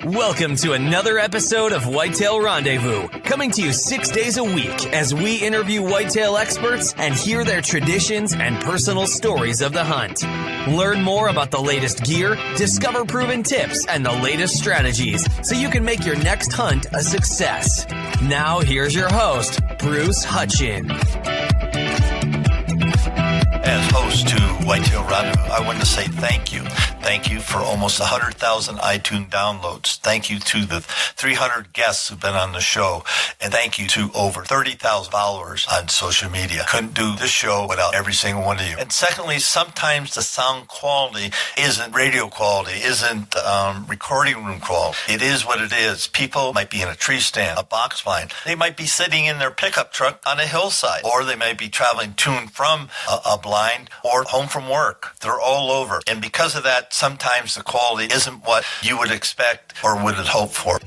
Welcome to another episode of Whitetail Rendezvous, coming to you 6 days a week as we interview whitetail experts and hear their traditions and personal stories of the hunt. Learn more about the latest gear, discover proven tips, and the latest strategies so you can make your next hunt a success. Now, here's your host, Bruce Hutchin. As host to Whitetail Rendezvous, I want to say thank you. Thank you for almost 100,000 iTunes downloads. Thank you to the 300 guests who've been on the show. And thank you to over 30,000 followers on social media. Couldn't do this show without every single one of you. And secondly, sometimes the sound quality isn't radio quality, isn't recording room quality. It is what it is. People might be in a tree stand, a box blind. They might be sitting in their pickup truck on a hillside, or they might be traveling to and from a blind or home from work. They're all over. And because of that, sometimes the quality isn't what you would expect or would have hoped for.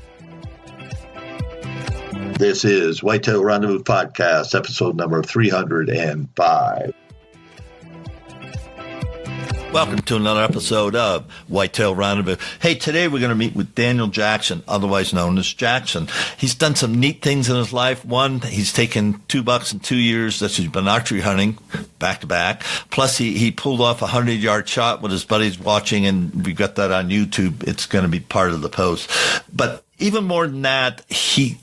This is Whitetail Rendezvous Podcast, episode number 305. Welcome to another episode of Whitetail Rendezvous. Hey, today we're going to meet with Daniel Jackson, otherwise known as Jackson. He's done some neat things in his life. One, he's taken 2 bucks in 2 years that he's been archery hunting back to back. Plus, he pulled off a 100-yard shot with his buddies watching, and we got that on YouTube. It's going to be part of the post. But even more than that, he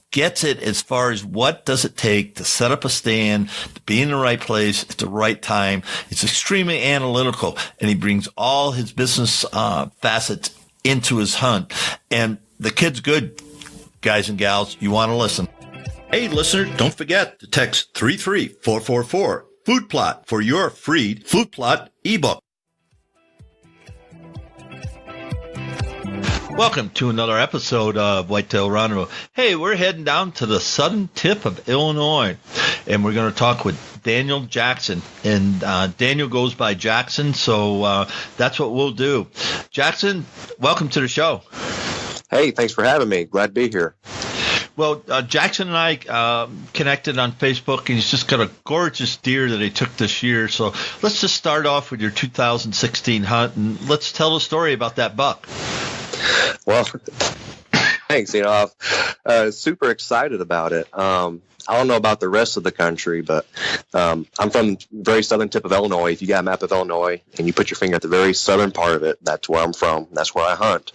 gets it as far as what does it take to set up a stand, to be in the right place at the right time. It's extremely analytical, and he brings all his business facets into his hunt. And the kid's good, guys and gals. You want to listen. Hey, listener, don't forget to text 33444 Food Plot for your free Food Plot ebook. Welcome to another episode of Whitetail Rendezvous. Hey, we're heading down to the southern tip of Illinois, and we're going to talk with Daniel Jackson. And Daniel goes by Jackson, so that's what we'll do. Jackson, welcome to the show. Hey, thanks for having me. Glad to be here. Well, Jackson and I connected on Facebook, and he's just got a gorgeous deer that he took this year. So let's just start off with your 2016 hunt, and let's tell the story about that buck. Well, thanks. I'm super excited about it. I don't know about the rest of the country, but I'm from the very southern tip of Illinois. If you got a map of Illinois and you put your finger at the very southern part of it, that's where I'm from. That's where I hunt.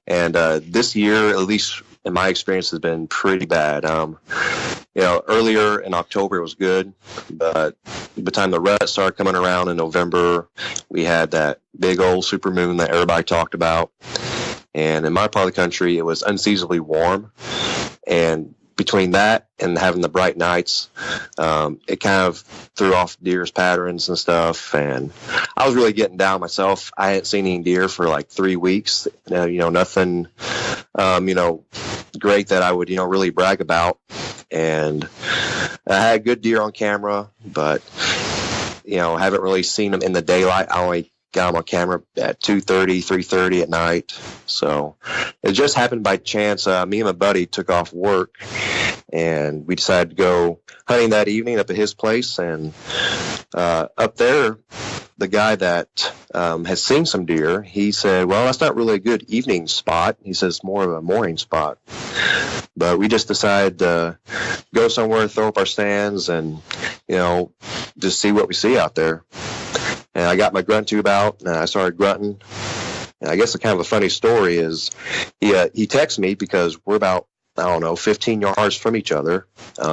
And this year, at least in my experience, has been pretty bad. Earlier in October it was good, but by the time the rut started coming around in November, we had that big old supermoon that everybody talked about. And in my part of the country, it was unseasonably warm. And between that and having the bright nights, it kind of threw off deer's patterns and stuff. And I was really getting down myself. I hadn't seen any deer for like 3 weeks. Nothing, great that I would, really brag about. And I had good deer on camera, but, haven't really seen them in the daylight. I only got them on camera at 2:30, 3:30 at night. So it just happened by chance. Me and my buddy took off work, and we decided to go hunting that evening up at his place. And up there, the guy that has seen some deer, he said, well, that's not really a good evening spot. He says more of a morning spot. But we just decided to go somewhere, throw up our stands, and, just see what we see out there. And I got my grunt tube out, and I started grunting. And I guess the kind of a funny story is he texted me because we're about, 15 yards from each other.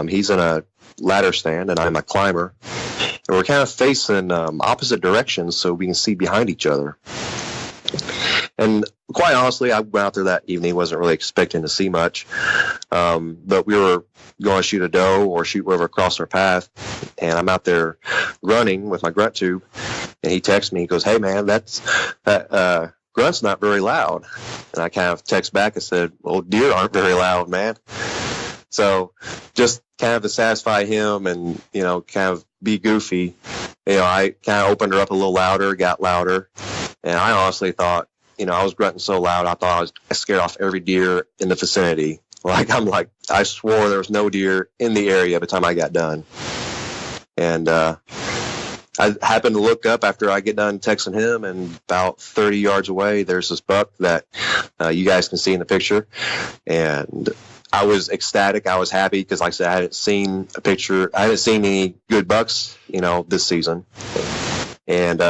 He's in a ladder stand, and I'm a climber. And we're kind of facing opposite directions so we can see behind each other. And quite honestly, I went out there that evening, wasn't really expecting to see much. But we were going to shoot a doe or shoot whatever across our path. And I'm out there running with my grunt tube. And he texts me, he goes, hey, man, that grunt's not very loud. And I kind of text back and said, well, deer aren't very loud, man. So just kind of to satisfy him and, kind of be goofy, I kind of opened her up a little louder, got louder. And I honestly thought, I was grunting so loud, I thought I scared off every deer in the vicinity. I swore there was no deer in the area by the time I got done. And I happened to look up after I get done texting him, and about 30 yards away, there's this buck that you guys can see in the picture. And I was ecstatic. I was happy because, like I said, I hadn't seen any good bucks, this season. And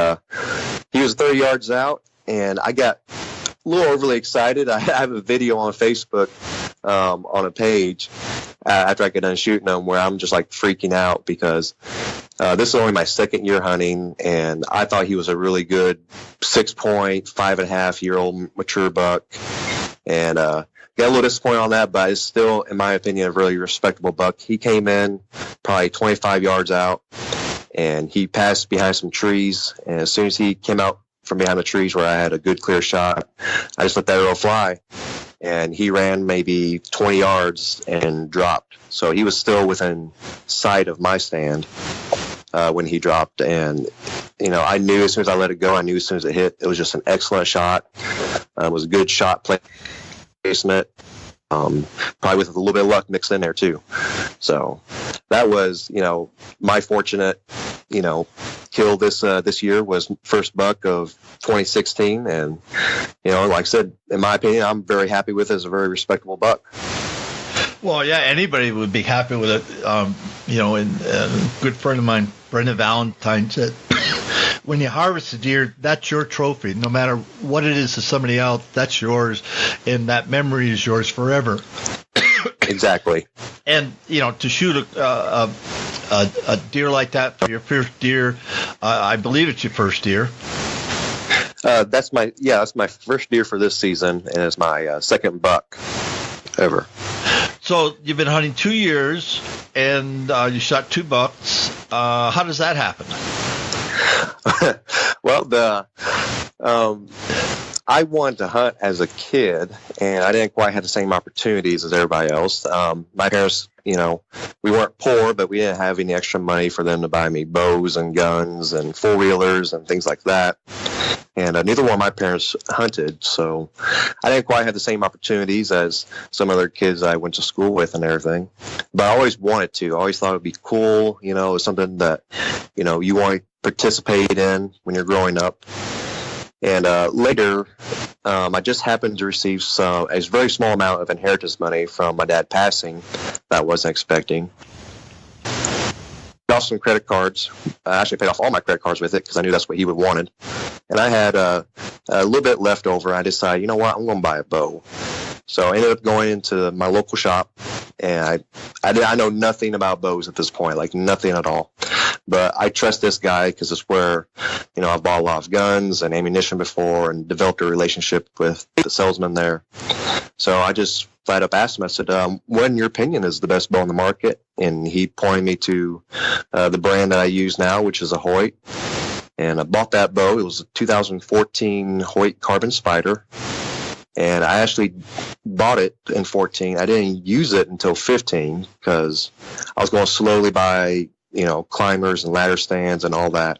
he was 30 yards out, and I got a little overly excited. I have a video on Facebook on a page after I get done shooting them where I'm just like freaking out because this is only my second year hunting, and I thought he was a really good 6-point, 5.5-year-old mature buck. And got a little disappointed on that, but it's still, in my opinion, a really respectable buck. He came in probably 25 yards out, and he passed behind some trees. And as soon as he came out from behind the trees where I had a good clear shot, I just let that arrow fly. And he ran maybe 20 yards and dropped. So he was still within sight of my stand when he dropped. And, I knew as soon as I let it go, I knew as soon as it hit, it was just an excellent shot. It was a good shot placement, probably with a little bit of luck mixed in there too. So that was, my fortunate, kill this year was first buck of 2016. And, like I said, in my opinion, I'm very happy with it. It's a very respectable buck. Well, yeah, anybody would be happy with it. And a good friend of mine, Brendan Valentine, said, when you harvest a deer, that's your trophy. No matter what it is to somebody else, that's yours, and that memory is yours forever. Exactly. And, to shoot a deer like that for your first deer, I believe it's your first deer. That's my first deer for this season, and it's my second buck ever. So you've been hunting 2 years, and you shot 2 bucks. How does that happen? Well, I wanted to hunt as a kid, and I didn't quite have the same opportunities as everybody else. My parents, we weren't poor, but we didn't have any extra money for them to buy me bows and guns and four-wheelers and things like that. And neither one of my parents hunted, so I didn't quite have the same opportunities as some other kids I went to school with and everything. But I always wanted to. I always thought it would be cool, it was something that, you want to participate in when you're growing up. And later, I just happened to receive a very small amount of inheritance money from my dad passing that I wasn't expecting. Paid off some credit cards. I actually paid off all my credit cards with it because I knew that's what he would wanted. And I had a little bit left over. I decided, you know what, I'm going to buy a bow. So I ended up going into my local shop, and I know nothing about bows at this point, like nothing at all. But I trust this guy because it's where, I've bought a lot of guns and ammunition before and developed a relationship with the salesman there. So I just flat up asked him, I said, what in your opinion is the best bow on the market? And he pointed me to the brand that I use now, which is a Hoyt. And I bought that bow. It was a 2014 Hoyt Carbon Spider. And I actually bought it in 14. I didn't use it until 15 because I was going slowly by, climbers and ladder stands and all that.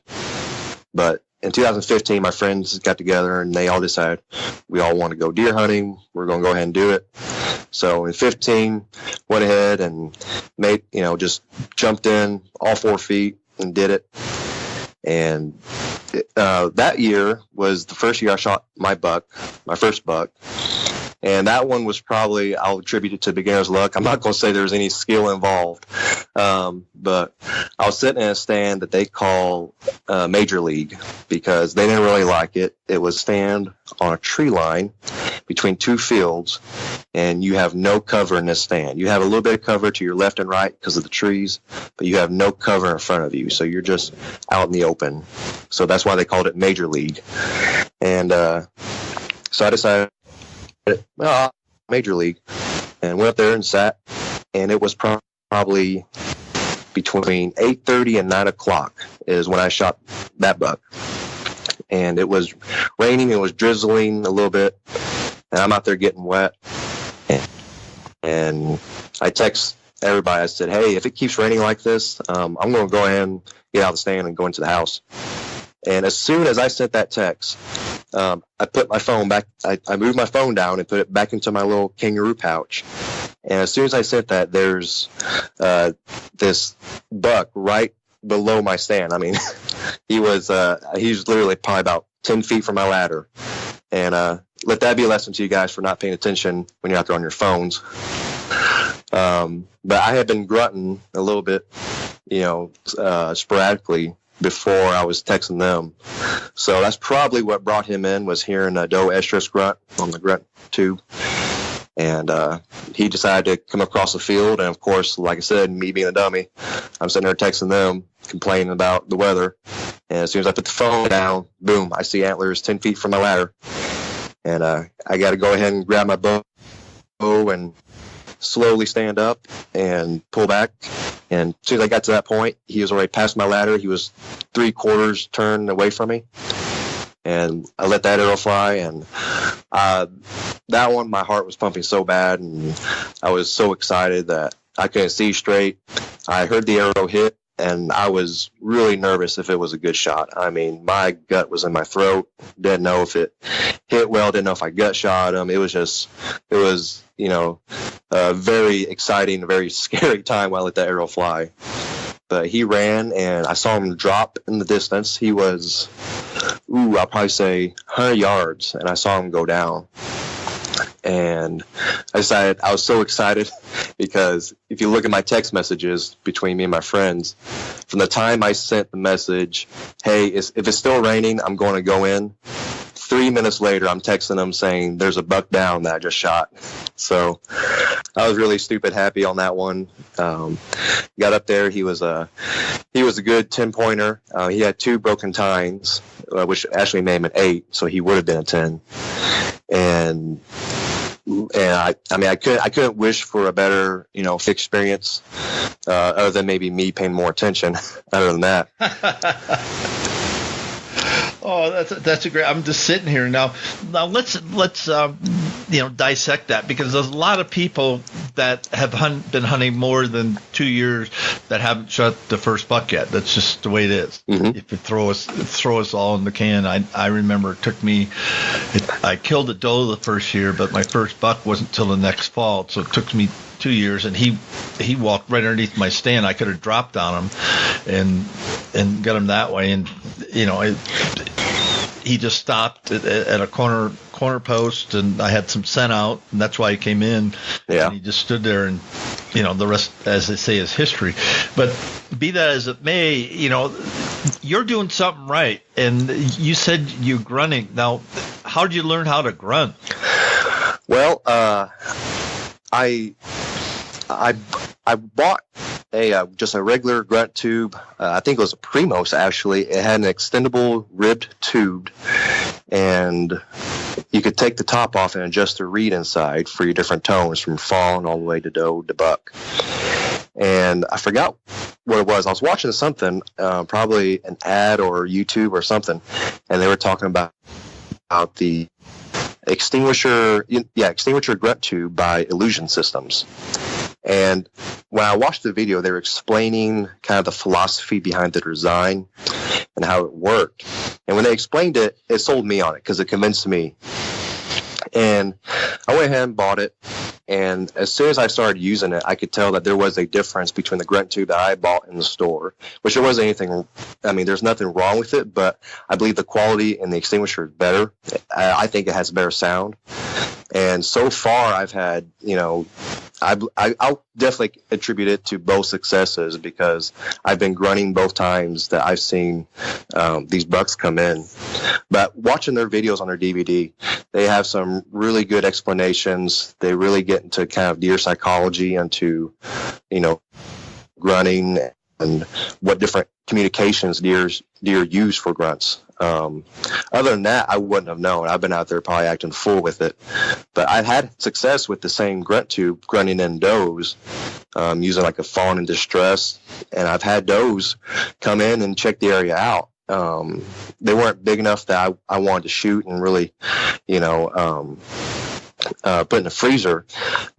But in 2015, my friends got together and they all decided we all want to go deer hunting. We're going to go ahead and do it. So in 15, went ahead and made, just jumped in all 4 feet and did it. And that year was the first year I shot my first buck. And that one was probably, I'll attribute it to beginner's luck. I'm not going to say there was any skill involved. But I was sitting in a stand that they call Major League because they didn't really like it. It was stand on a tree line between 2 fields, and you have no cover in this stand. You have a little bit of cover to your left and right because of the trees, but you have no cover in front of you. So you're just out in the open. So that's why they called it Major League. And so I decided, Major League, and went up there and sat, and it was probably between 8:30 and 9 o'clock is when I shot that buck. And it was raining, it was drizzling a little bit, and I'm out there getting wet. And I text everybody, I said, hey, if it keeps raining like this, I'm going to go ahead and get out of the stand and go into the house. And as soon as I sent that text, I put my phone back, I moved my phone down and put it back into my little kangaroo pouch. And as soon as I said that, there's this buck right below my stand. I mean, he was literally probably about 10 feet from my ladder. And let that be a lesson to you guys for not paying attention when you're out there on your phones. But I had been grunting a little bit, sporadically before I was texting them. So that's probably what brought him in, was hearing a doe estrus grunt on the grunt tube. And he decided to come across the field. And, of course, like I said, me being a dummy, I'm sitting there texting them, complaining about the weather. And as soon as I put the phone down, boom, I see antlers 10 feet from my ladder. And I got to go ahead and grab my bow and slowly stand up and pull back. And as soon as I got to that point, he was already past my ladder. He was 3/4 turned away from me. And I let that arrow fly. And that one, my heart was pumping so bad. And I was so excited that I couldn't see straight. I heard the arrow hit, and I was really nervous if it was a good shot. I mean, my gut was in my throat. Didn't know if it hit well. Didn't know if I gut shot him. It was a very exciting, very scary time when I let that arrow fly. But he ran, and I saw him drop in the distance. He was, I'll probably say 100 yards, and I saw him go down. And I decided, I was so excited because if you look at my text messages between me and my friends, from the time I sent the message, hey, if it's still raining, I'm going to go in, 3 minutes later, I'm texting them saying there's a buck down that I just shot. So I was really stupid happy on that one. Got up there. He was a good 10-pointer. He had 2 broken tines, which actually made him an 8, so he would have been a 10. And I couldn't wish for a better, experience, other than maybe me paying more attention. Other than that. Oh, that's a great. I'm just sitting here now. Let's dissect that, because there's a lot of people that have been hunting more than 2 years that haven't shot the first buck yet. That's just the way it is. Mm-hmm. If you throw us all in the can, I remember it took me. I killed a doe the first year, but my first buck wasn't till the next fall, so it took me 2 years, and he walked right underneath my stand. I could have dropped on him and got him that way, and he just stopped at a corner post, and I had some scent out, and that's why he came in. Yeah. And he just stood there, and the rest, as they say, is history. But be that as it may, you're doing something right, and you said you're grunting. Now, how did you learn how to grunt? Well, I bought just a regular grunt tube. I think it was a Primos, actually. It had an extendable ribbed tube, and you could take the top off and adjust the reed inside for your different tones, from fawn all the way to doe to buck. And I forgot what it was. I was watching something, probably an ad or YouTube or something, and they were talking about the extinguisher grunt tube by Illusion Systems. And when I watched the video, they were explaining kind of the philosophy behind the design and how it worked. And when they explained it, it sold me on it, because it convinced me. And I went ahead and bought it. And as soon as I started using it, I could tell that there was a difference between the grunt tube that I bought in the store, which there wasn't anything. I mean, there's nothing wrong with it, but I believe the quality in the extinguisher is better. I think it has better sound. And so far, I've had, I'll definitely attribute it to both successes, because I've been grunting both times that I've seen these bucks come in. But watching their videos on their DVD, they have some really good explanations. They really get into kind of deer psychology, into, grunting and what different communications deer use for grunts. Other than that, I wouldn't have known. I've been out there probably acting fool with it. But I've had success with the same grunt tube grunting in does, using like a fawn in distress. And I've had does come in and check the area out. They weren't big enough that I wanted to shoot and really, put in the freezer.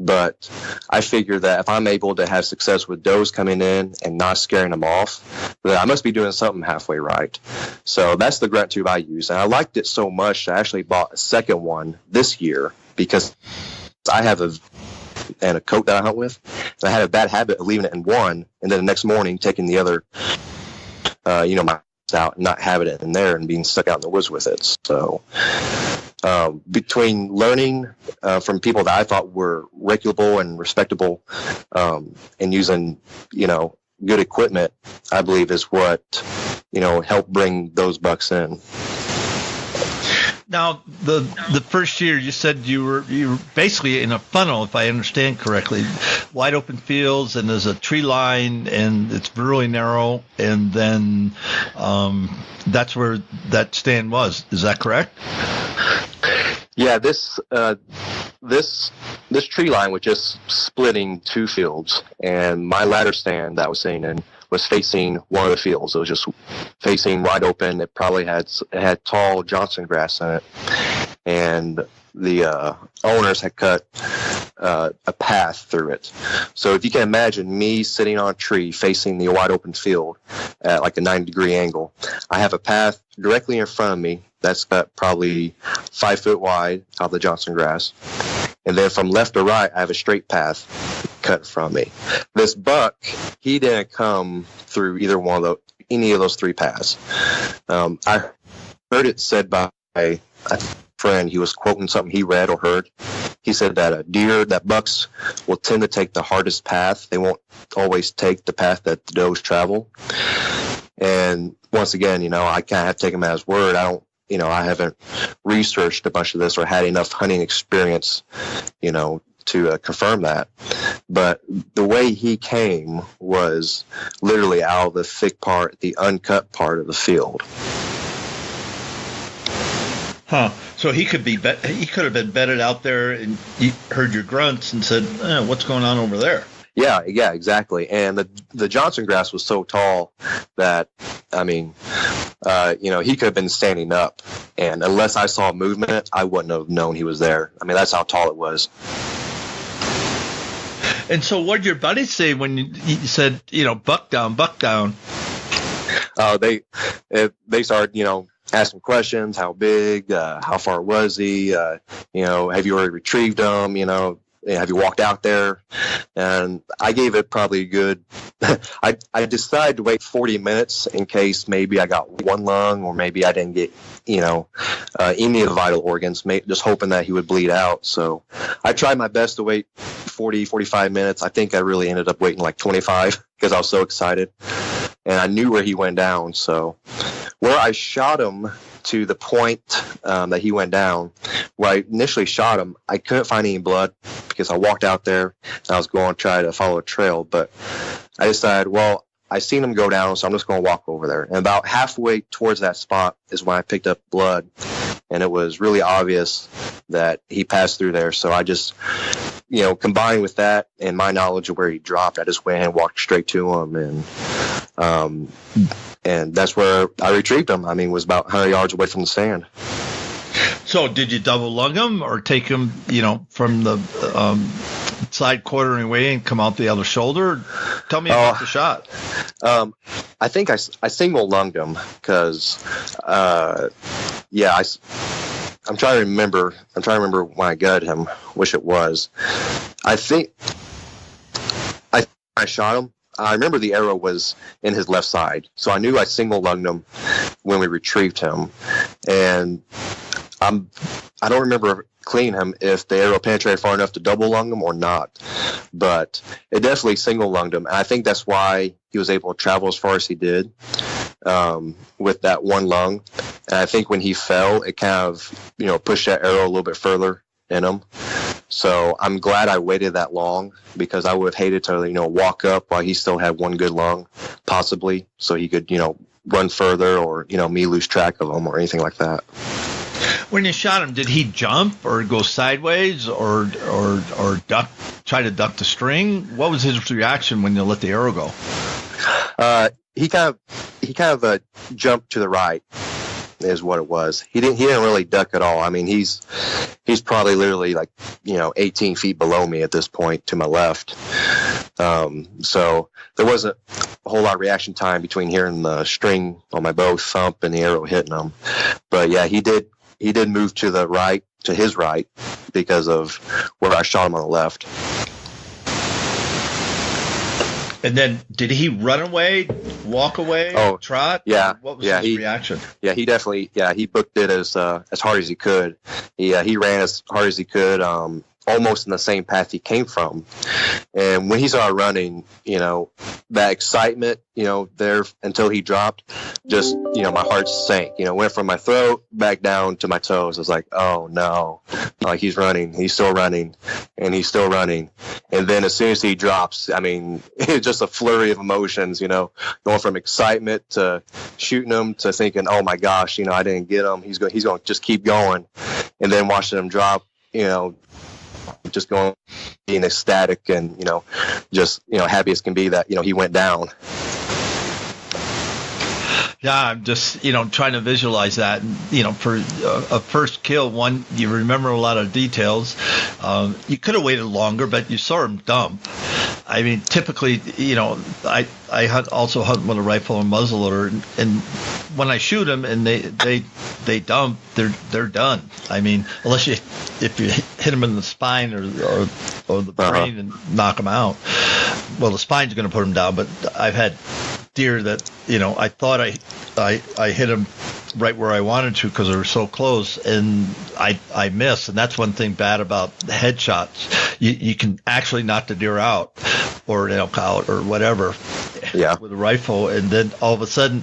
But I figured that if I'm able to have success with does coming in and not scaring them off, then I must be doing something halfway right. So that's the grunt tube I use. And I liked it so much that I actually bought a second one this year, because I have a coat that I hunt with. And I had a bad habit of leaving it in one, and then the next morning taking the other, my out and not having it in there and being stuck out in the woods with it. So between learning from people that I thought were reputable and respectable, and using, good equipment, I believe is what, helped bring those bucks in. Now, the first year you said you were basically in a funnel, if I understand correctly, wide open fields, and there's a tree line, and it's really narrow, and then that's where that stand was. Is that correct? Yeah, this tree line was just splitting two fields, and my ladder stand that I was sitting in was facing one of the fields. It was just facing wide open. It probably had tall Johnson grass in it, and the owners had cut a path through it. So if you can imagine me sitting on a tree facing the wide open field at like a 90-degree angle, I have a path directly in front of me that's cut probably 5 foot wide out of the Johnson grass. And then from left to right, I have a straight path cut from me. This buck, he didn't come through any of those three paths. I heard it said by a friend. He was quoting something he read or heard. He said that bucks will tend to take the hardest path. They won't always take the path that the does travel. And once again, I kind of have to take him at his word. I haven't researched a bunch of this or had enough hunting experience, to confirm that. But the way he came was literally out of the thick part, the uncut part of the field. Huh. So he could have been bedded out there, and he heard your grunts and said, "What's going on over there?" Yeah, exactly. And the Johnson grass was so tall that, he could have been standing up. And unless I saw movement, I wouldn't have known he was there. That's how tall it was. And so what did your buddies say when you said, buck down, buck down? They started, asking questions. How big? How far was he? Have you already retrieved him? Have you walked out there? And I gave it probably a good, I decided to wait 40 minutes in case maybe I got one lung or maybe I didn't get, any of the vital organs, just hoping that he would bleed out. So I tried my best to wait 40, 45 minutes. I think I really ended up waiting like 25 because I was so excited. And I knew where he went down. So where I shot him to the point that he went down, where I initially shot him, I couldn't find any blood because I walked out there and I was going to try to follow a trail. But I decided, well, I seen him go down, so I'm just going to walk over there. And about halfway towards that spot is when I picked up blood, and it was really obvious that he passed through there. So I just, combined with that and my knowledge of where he dropped, I just went and walked straight to him, and that's where I retrieved him. Was about 100 yards away from the stand. So did you double lung him or take him, from the side quartering way and come out the other shoulder? Tell me about the shot. I think I single lunged him because, I'm trying to remember when I gutted him, which it was. I think I shot him. I remember the arrow was in his left side, so I knew I single lunged him when we retrieved him. And I don't remember cleaning him if the arrow penetrated far enough to double lung him or not, but it definitely single lunged him. And I think that's why he was able to travel as far as he did with that one lung. And I think when he fell, it kind of, pushed that arrow a little bit further in him. So I'm glad I waited that long because I would have hated to, walk up while he still had one good lung, possibly, so he could, run further or, me lose track of him or anything like that. When you shot him, did he jump or go sideways or duck, try to duck the string? What was his reaction when you let the arrow go? He kind of jumped to the right, is what it was. He didn't really duck at all. He's probably literally 18 feet below me at this point to my left. So there wasn't a whole lot of reaction time between hearing the string on my bow thump and the arrow hitting him. But yeah, he did move to the right, to his right, because of where I shot him on the left. And then did he run away, walk away, trot? Yeah. What was his reaction? Yeah, he definitely, he booked it as hard as he could. He ran as hard as he could, almost in the same path he came from. And when he started running, that excitement, there until he dropped, just, my heart sank, went from my throat back down to my toes. I was like, oh no, like he's running, he's still running, and he's still running. And then as soon as he drops, I mean, it's just a flurry of emotions, going from excitement to shooting him to thinking, oh my gosh, I didn't get him. He's going to just keep going. And then watching him drop, just going, being ecstatic and, just, happy as can be that, he went down. Yeah, I'm just, trying to visualize that. For a first kill, one, you remember a lot of details. You could have waited longer, but you saw him dump. I mean, typically, I also hunt with a rifle and muzzleloader, and when I shoot them and they dump, they're done. I mean, unless if you hit them in the spine or the brain and knock them out. Well, the spine's going to put them down, but I've had deer that I thought I hit them right where I wanted to because they were so close, and I missed. And that's one thing bad about headshots. You can actually knock the deer out or an elk out or whatever with a rifle, and then all of a sudden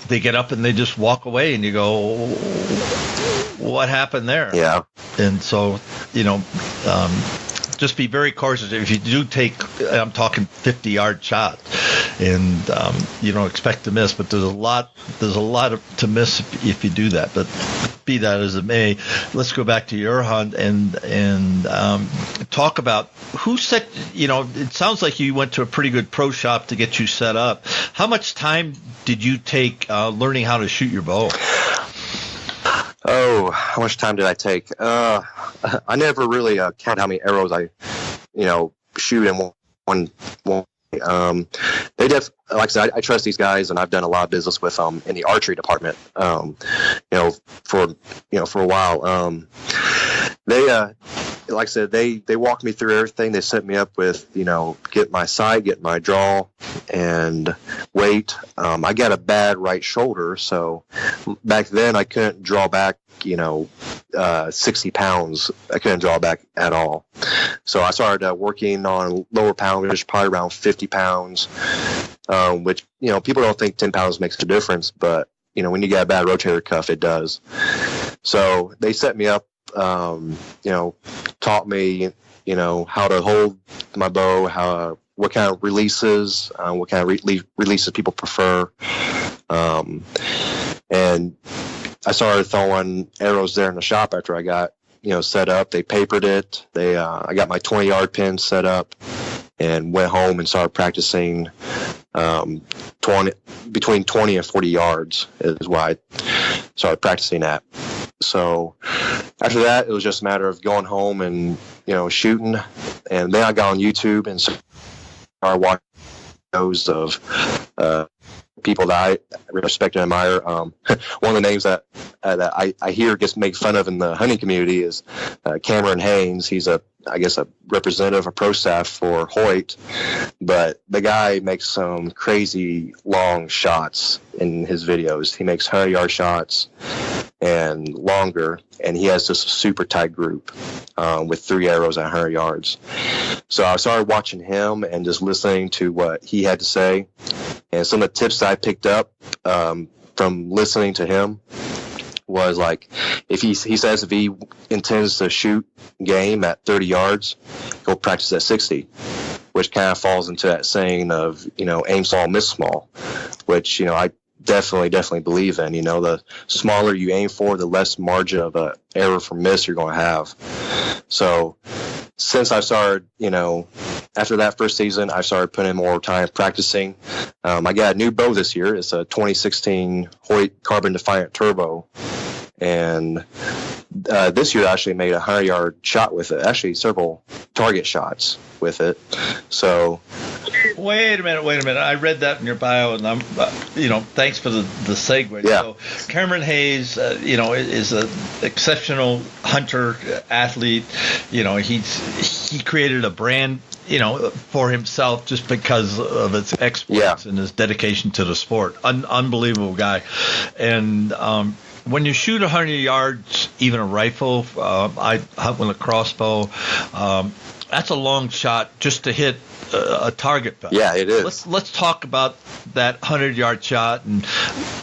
they get up and they just walk away, and you go, what happened there? Yeah. And so just be very cautious. If you do take, I'm talking 50-yard shot, and you don't expect to miss, but there's a lot to miss if you do that. But be that as it may, let's go back to your hunt and talk about who set. It sounds like you went to a pretty good pro shop to get you set up. How much time did you take learning how to shoot your bow? Oh, how much time did I take? I never really count how many arrows I, shoot in one. They like I said, I trust these guys, and I've done a lot of business with them in the archery department. For a while. They like I said, they walked me through everything. They set me up with, get my sight, get my draw, and weight. I got a bad right shoulder, so back then I couldn't draw back, 60 pounds. I couldn't draw back at all. So I started working on lower poundage, probably around 50 pounds, which, people don't think 10 pounds makes a difference, but, when you get a bad rotator cuff, it does. So they set me up, taught me, how to hold my bow, what kind of releases, what kind of releases people prefer. And I started throwing arrows there in the shop after I got, set up. They papered it. I got my 20-yard pin set up and went home and started practicing between 20 and 40 yards is what I started practicing at. So after that, it was just a matter of going home and, shooting. And then I got on YouTube and started watching videos of people that I respect and admire. One of the names that I hear gets made fun of in the hunting community is Cameron Haynes. He's a representative of pro staff for Hoyt, but the guy makes some crazy long shots in his videos. He makes 100-yard shots and longer, and he has just a super tight group with 3 arrows at 100 yards. So I started watching him and just listening to what he had to say, and some of the tips that I picked up from listening to him was like, if he says if he intends to shoot game at 30 yards, he'll practice at 60, which kind of falls into that saying of, aim small, miss small, which, I definitely believe in. The smaller you aim for, the less margin of error for miss you're going to have. So since I started, after that first season, I started putting in more time practicing. I got a new bow this year. It's a 2016 Hoyt Carbon Defiant Turbo. And this year I actually made a 100-yard shot with it, actually several target shots with it. So Wait a minute. I read that in your bio, and I'm, thanks for the segue. Yeah. So Cameron Hayes, is an exceptional hunter, athlete. He created a brand for himself just because of his exploits and his dedication to the sport. Unbelievable guy. And when you shoot 100 yards, even a rifle, I hunt with a crossbow, that's a long shot just to hit a target. Yeah, it is. Let's talk about that 100-yard shot and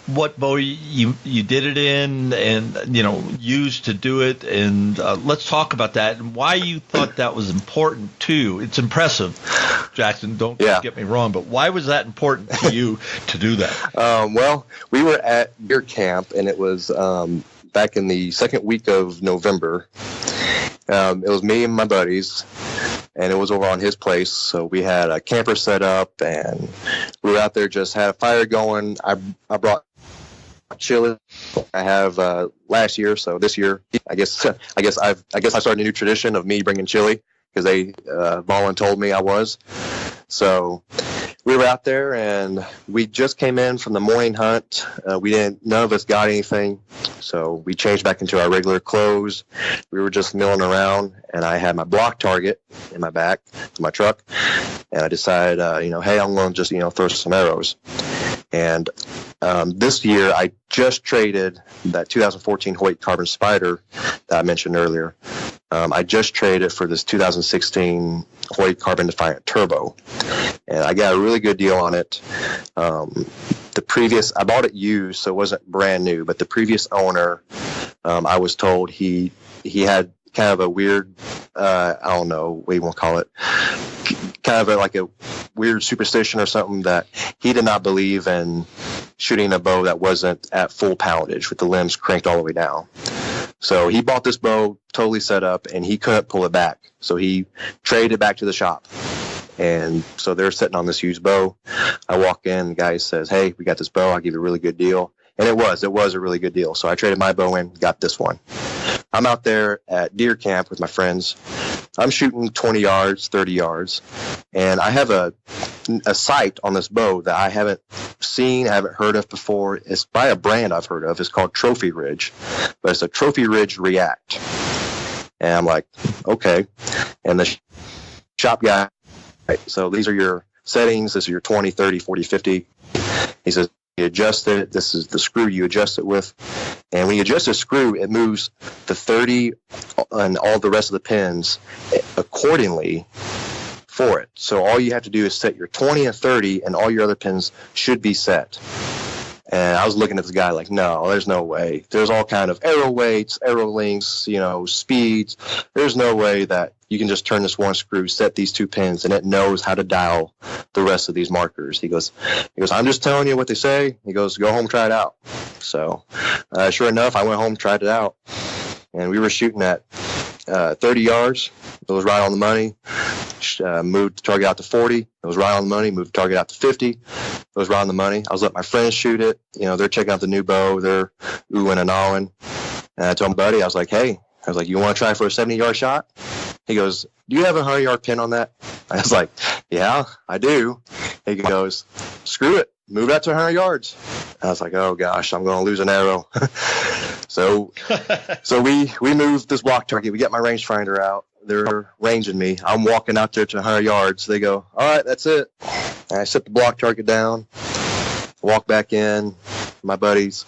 what bow you did it in and used to do it, and let's talk about that and why you thought that was important too. It's impressive, Jackson. Don't get me wrong, but why was that important to you to do that? Well, we were at deer camp, and it was back in the second week of November. It was me and my buddies, and it was over on his place. So we had a camper set up, and we were out there, just had a fire going. I brought chili. I have last year, so this year, I guess I started a new tradition of me bringing chili because they voluntold me I was. So we were out there, and we just came in from the morning hunt. None of us got anything, so we changed back into our regular clothes. We were just milling around, and I had my block target in my back of my truck, and I decided, hey, I'm going to just, throw some arrows. And this year, I just traded that 2014 Hoyt Carbon Spider that I mentioned earlier. I just traded for this 2016 Hoyt Carbon Defiant Turbo, and I got a really good deal on it. I bought it used, so it wasn't brand new, but the previous owner, I was told he had kind of a weird, I don't know what you want to call it, kind of like a weird superstition or something, that he did not believe in shooting a bow that wasn't at full poundage with the limbs cranked all the way down. So he bought this bow totally set up, and he couldn't pull it back. So he traded it back to the shop. And so they're sitting on this used bow. I walk in, the guy says, hey, we got this bow. I'll give you a really good deal. And it was a really good deal. So I traded my bow in, got this one. I'm out there at deer camp with my friends. I'm shooting 20 yards, 30 yards. And I have a sight on this bow that I haven't seen, I haven't heard of before. It's by a brand I've heard of. It's called Trophy Ridge, but it's a Trophy Ridge React. And I'm like, okay. And the shop guy, right, so these are your settings. This is your 20, 30, 40, 50. He says, you adjust it. This is the screw you adjust it with. And when you adjust the screw, it moves the 30 and all the rest of the pins accordingly for it. So all you have to do is set your 20 and 30, and all your other pins should be set. And I was looking at this guy like, no, there's no way. There's all kind of arrow weights, arrow lengths, speeds. There's no way that you can just turn this one screw, set these two pins, and it knows how to dial the rest of these markers. He goes, I'm just telling you what they say. He goes, go home, try it out. So sure enough, I went home, tried it out, and we were shooting at 30 yards. It was right on the money. Moved the target out to 40. It was right on the money. Moved the target out to 50. It was right on the money. I was letting my friends shoot it. They're checking out the new bow. They're oohing and ahhing. And I told my buddy, I was like, you want to try for a 70-yard shot? He goes, do you have a 100-yard pin on that? I was like, yeah, I do. He goes, screw it. Move that to 100 yards. I was like, oh, gosh, I'm going to lose an arrow. So we moved this block target. We get my rangefinder out. They're ranging me. I'm walking out there to 100 yards. They go, all right, that's it. And I set the block target down, walk back in. My buddy's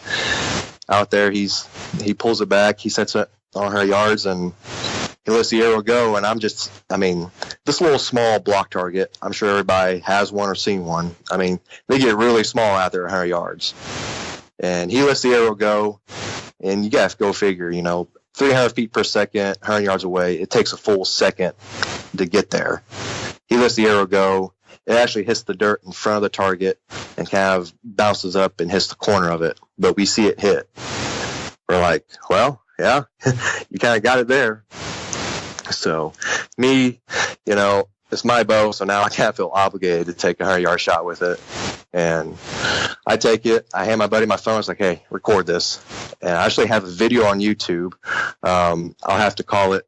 out there. He pulls it back. He sets it on 100 yards, and he lets the arrow go. And this little small block target, I'm sure everybody has one or seen one. They get really small out there at 100 yards. And he lets the arrow go, and you got to go figure, 300 feet per second, 100 yards away. It takes a full second to get there. He lets the arrow go. It actually hits the dirt in front of the target and kind of bounces up and hits the corner of it. But we see it hit. We're like, well, yeah, you kind of got it there. So me, it's my bow, so now I kind of feel obligated to take a 100-yard shot with it. And I take it. I hand my buddy my phone. It's like, hey, record this. And I actually have a video on YouTube. I'll have to call it.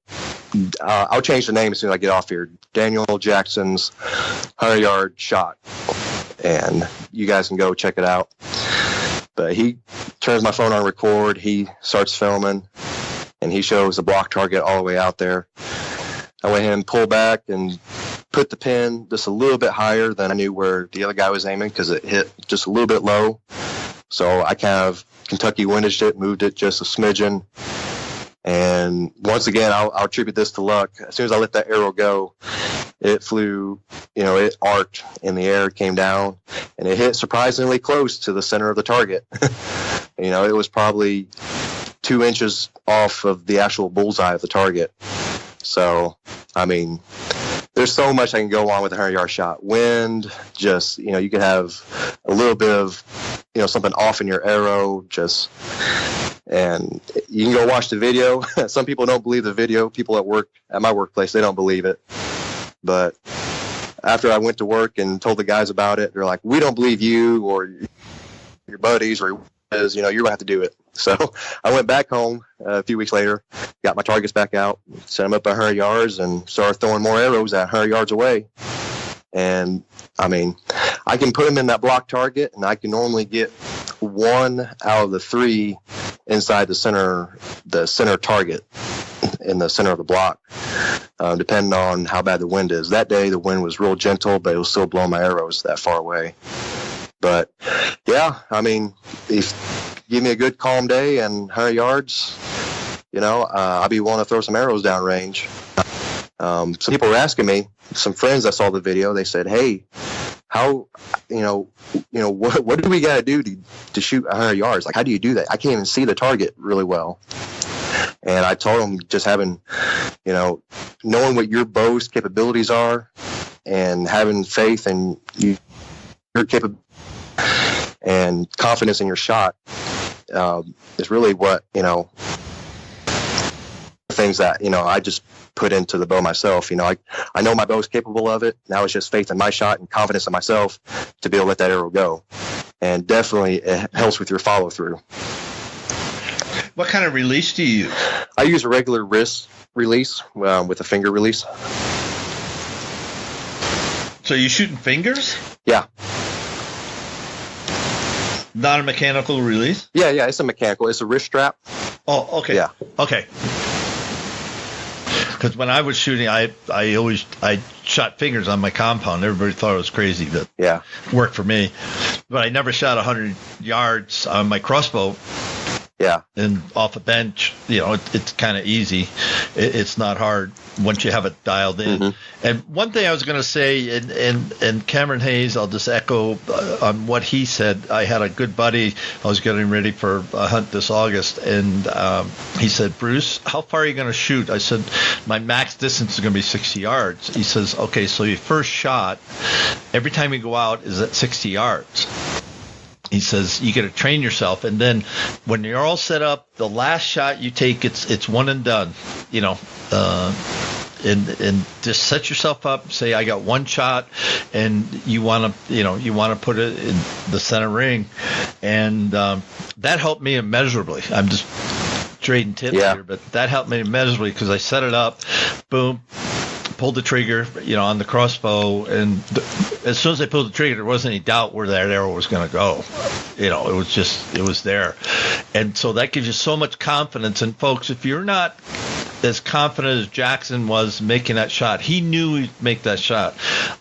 I'll change the name as soon as I get off here. Daniel Jackson's 100-yard shot. And you guys can go check it out. But he turns my phone on record. He starts filming. And he shows the block target all the way out there. I went ahead and pull back and put the pin just a little bit higher than I knew where the other guy was aiming because it hit just a little bit low. So I kind of Kentucky windaged it, moved it just a smidgen. And once again, I'll attribute this to luck. As soon as I let that arrow go, it flew, it arced in the air, came down, and it hit surprisingly close to the center of the target. It was probably 2 inches off of the actual bullseye of the target. So, there's so much I can go on with a 100-yard shot. Wind, just, you could have a little bit of, something off in your arrow, and you can go watch the video. Some people don't believe the video. People at my workplace, they don't believe it. But after I went to work and told the guys about it, they're like, we don't believe you or your buddies or you're going to have to do it. So I went back home a few weeks later, got my targets back out, set them up at 100 yards, and started throwing more arrows at 100 yards away. And, I can put them in that block target, and I can normally get 1 out of the 3 inside the center target in the center of the block, depending on how bad the wind is. That day, the wind was real gentle, but it was still blowing my arrows that far away. But, yeah, if you give me a good calm day and 100 yards, I'll be willing to throw some arrows downrange. Some people were asking me, some friends that saw the video, they said, hey, how, what do we got to do to shoot 100 yards? Like, how do you do that? I can't even see the target really well. And I told them just having, knowing what your bow's capabilities are and having faith in your capability and confidence in your shot is really what, things that, I just put into the bow myself. I know my bow is capable of it. Now it's just faith in my shot and confidence in myself to be able to let that arrow go. And definitely it helps with your follow through. What kind of release do you use? I use a regular wrist release with a finger release. So you shooting fingers? Yeah. Not a mechanical release? Yeah, it's a mechanical. It's a wrist strap. Oh, okay. Yeah. Okay. Because when I was shooting, I shot fingers on my compound. Everybody thought it was crazy, but yeah, it worked for me. But I never shot 100 yards on my crossbow. Yeah. And off a bench, it's kind of easy. It's not hard once you have it dialed in. Mm-hmm. And one thing I was going to say, and Cameron Hayes, I'll just echo on what he said. I had a good buddy. I was getting ready for a hunt this August, and he said, Bruce, how far are you going to shoot? I said, my max distance is going to be 60 yards. He says, okay, so your first shot, every time you go out, is at 60 yards. He says you got to train yourself, and then when you're all set up, the last shot you take, it's one and done. And just set yourself up. Say I got one shot, and you want to put it in the center ring, and that helped me immeasurably. I'm just trading tips here, but that helped me immeasurably because I set it up, boom. Pulled the trigger, on the crossbow, and as soon as I pulled the trigger, there wasn't any doubt where that arrow was going to go. It was there. And so that gives you so much confidence. And folks, if you're not as confident as Jackson was making that shot, he knew he'd make that shot.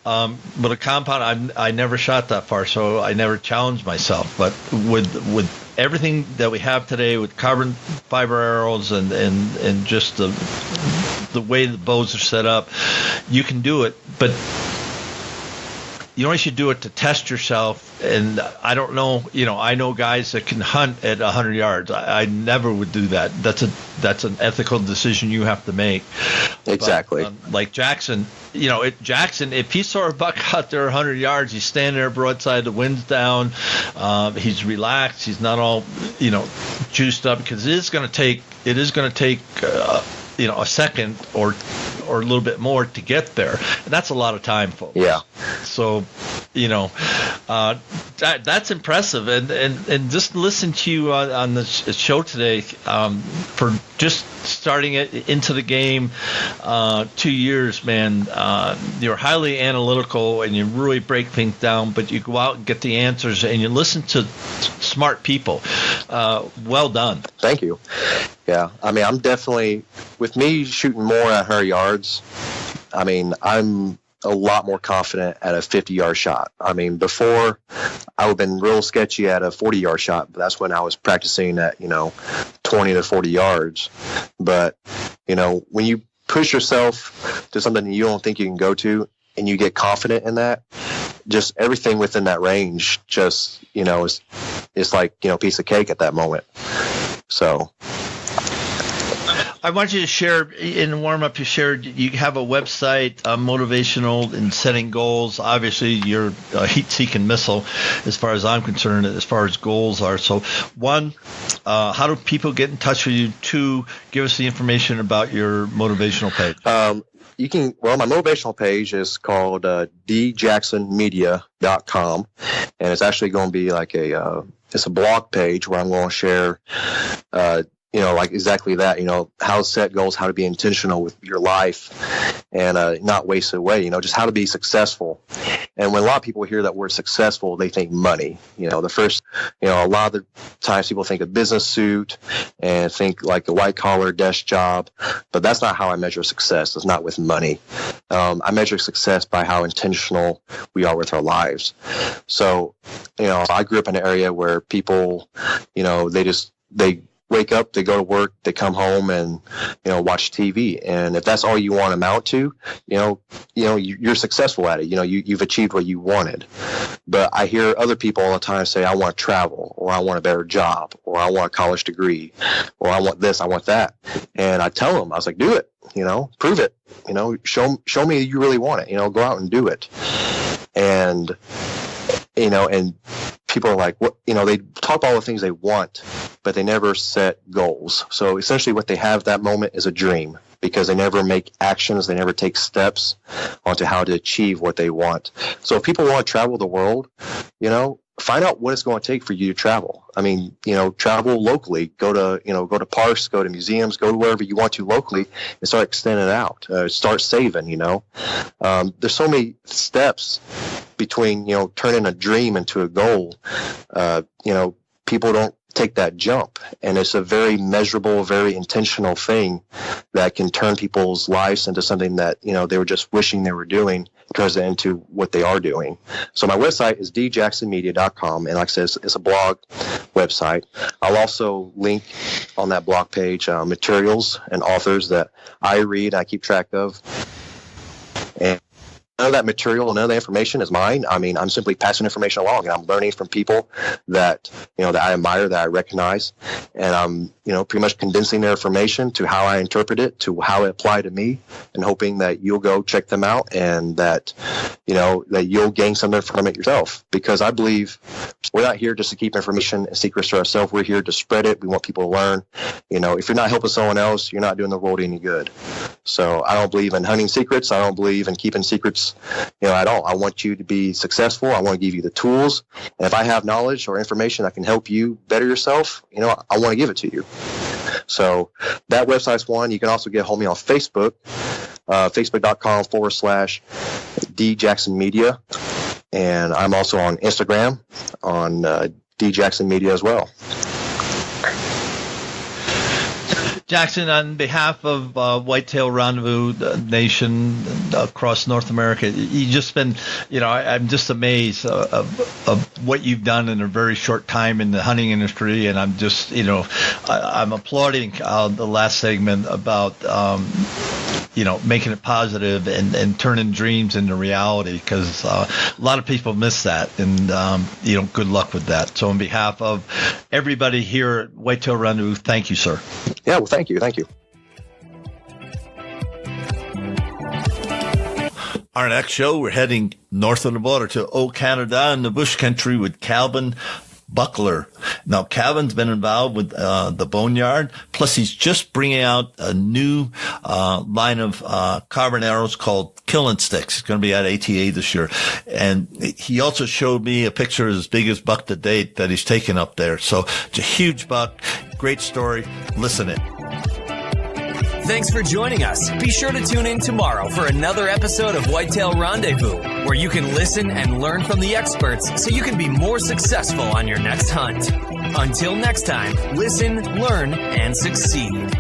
But a compound, I never shot that far, so I never challenged myself. But with everything that we have today with carbon fiber arrows and just the way the bows are set up, you can do it, but you only should do it to test yourself. And I don't know, I know guys that can hunt at 100 yards. I never would do that. That's an ethical decision you have to make. Exactly. But, like Jackson, Jackson, if he saw a buck out there 100 yards, he's standing there broadside, the wind's down, he's relaxed, he's not all, juiced up, because it is going to take a second or a little bit more to get there. And that's a lot of time, folks. Yeah. So, that's impressive. And just listen to you on the show today for just starting it into the game 2 years, man. You're highly analytical and you really break things down, but you go out and get the answers and you listen to smart people. Well done. Thank you. Yeah, I'm definitely, with me shooting more at 100 yards, I'm a lot more confident at a 50-yard shot. I mean, before I would have been real sketchy at a 40-yard shot, but that's when I was practicing at, 20 to 40 yards. But, when you push yourself to something you don't think you can go to and you get confident in that, just everything within that range just, is like, piece of cake at that moment. So I want you to share in the warm-up. You have a website, motivational in setting goals. Obviously, you're a heat-seeking missile, as far as I'm concerned, as far as goals are. So, one, how do people get in touch with you? Two, give us the information about your motivational page. My motivational page is called djacksonmedia.com, and it's actually going to be like it's a blog page where I'm going to share like exactly that, how to set goals, how to be intentional with your life and not waste it away, just how to be successful. And when a lot of people hear that word successful, they think money. The first, a lot of the times people think a business suit and think like a white collar desk job, but that's not how I measure success. It's not with money. I measure success by how intentional we are with our lives. So, I grew up in an area where people, they wake up, they go to work, they come home and, watch TV. And if that's all you want to amount to, you're successful at it. You've achieved what you wanted. But I hear other people all the time say, I want to travel, or I want a better job, or I want a college degree, or I want this, I want that. And I tell them, I was like, do it, prove it, show me you really want it, go out and do it. And, and people are like, what, they talk about all the things they want, but they never set goals. So essentially what they have that moment is a dream, because they never make actions, they never take steps onto how to achieve what they want. So if people want to travel the world, find out what it's going to take for you to travel. I mean, travel locally, go to parks, go to museums, go to wherever you want to locally and start extending it out, start saving, there's so many steps between, turning a dream into a goal. People don't take that jump, and it's a very measurable, very intentional thing that can turn people's lives into something that they were just wishing they were doing, turns it into what they are doing. So my website is djacksonmedia.com, and like I said, it's a blog website. I'll also link on that blog page materials and authors that I read, I keep track of, and none of that material, none of the information is mine. I mean, I'm simply passing information along, and I'm learning from people that, that I admire, that I recognize. And I'm, pretty much condensing their information to how I interpret it, to how it applied to me, and hoping that you'll go check them out and that, that you'll gain something from it yourself. Because I believe we're not here just to keep information and secrets to ourselves. We're here to spread it. We want people to learn. If you're not helping someone else, you're not doing the world any good. So I don't believe in hunting secrets. I don't believe in keeping secrets, at all. I want you to be successful. I want to give you the tools. And if I have knowledge or information that can help you better yourself, I want to give it to you. So that website's one. You can also get a hold of me on Facebook, facebook.com/djacksonmedia. And I'm also on Instagram on djacksonmedia as well. Jackson, on behalf of Whitetail Rendezvous Nation across North America, you just been, I'm just amazed of what you've done in a very short time in the hunting industry, and I'm just, I'm applauding the last segment about, making it positive and turning dreams into reality, because a lot of people miss that, and, good luck with that. So on behalf of everybody here at Whitetail Rendezvous, thank you, sir. Yeah, well, thank you. Thank you. Our next show, we're heading north of the border to Old Canada in the bush country with Calvin Buckler. Now, Calvin's been involved with the Boneyard, plus he's just bringing out a new line of carbon arrows called Killing Sticks. It's going to be at ATA this year. And he also showed me a picture of his biggest buck to date that he's taken up there. So it's a huge buck. Great story. Listen it. Thanks for joining us. Be sure to tune in tomorrow for another episode of Whitetail Rendezvous, where you can listen and learn from the experts so you can be more successful on your next hunt. Until next time, listen, learn, and succeed.